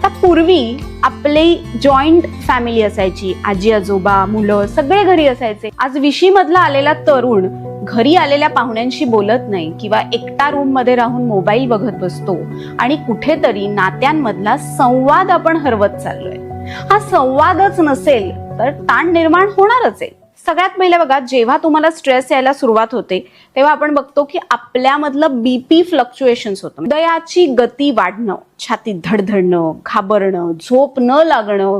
आता पूर्वी आपली जॉईंट फॅमिली असायची, आजी आजोबा मुलं सगळे घरी असायचे. आज 20 मधला आलेला तरुण घरी आलेल्या पाहुण्यांशी बोलत नाही किंवा एकटा रूम मध्ये राहून मोबाईल बघत बसतो आणि कुठेतरी नात्यांमधला संवाद आपण हरवत चाललोय. हा संवादच नसेल तर ताण निर्माण होणारच आहे. सगळ्यात पहिले बघा, जेव्हा तुम्हाला स्ट्रेस यायला सुरुवात होते तेव्हा आपण बघतो की आपल्यामधलं बीपी फ्लक्च्युएशन्स होतं. हृदयाची गती वाढणं, छातीत धडधडणं, घाबरणं, झोप न लागणं.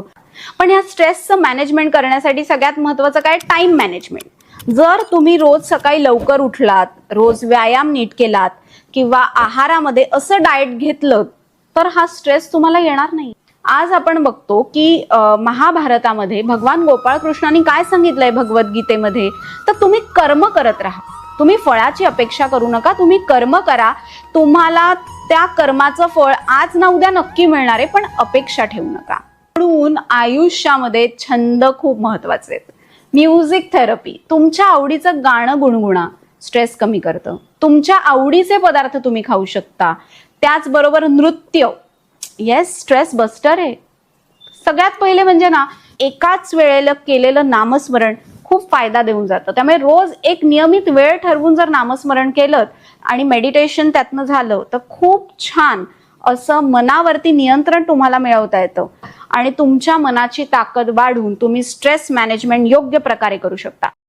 पण या स्ट्रेसचं मॅनेजमेंट करण्यासाठी सगळ्यात महत्वाचं काय? Time management. जर तुम्ही रोज सकाळी लवकर उठलात, रोज व्यायाम नीट केलात किंवा आहारामध्ये असं डाएट घेतलं तर हा स्ट्रेस तुम्हाला येणार नाही. आज आपण बघतो की महाभारतामध्ये भगवान गोपाळ कृष्णांनी काय सांगितलंय भगवद्गीतेमध्ये, तर तुम्ही कर्म करत राहा. तुम्ही फळाची अपेक्षा करू नका, तुम्ही कर्म करा. तुम्हाला त्या कर्माचं फळ आज ना उद्या नक्की मिळणार आहे, पण अपेक्षा ठेवू नका. म्हणून आयुष्यामध्ये छंद खूप महत्वाचे आहेत. म्युझिक थेरपी, तुमच्या आवडीचं गाणं गुणगुणा, स्ट्रेस कमी करतं. तुमच्या आवडीचे पदार्थ तुम्ही खाऊ शकता. त्याचबरोबर नृत्य, येस, स्ट्रेस बस्टर आहे. सगळ्यात पहिले म्हणजे ना, एकाच वेळेला केलेलं नामस्मरण खूप फायदा देऊन जातं. त्यामुळे रोज एक नियमित वेळ ठरवून जर नामस्मरण केलं आणि मेडिटेशन त्यातनं झालं तर खूप छान असं मनावरती नियंत्रण तुम्हाला मिळवता येतं आणि तुमच्या मनाची ताकद वाढून तुम्ही स्ट्रेस मॅनेजमेंट योग्य प्रकारे करू शकता.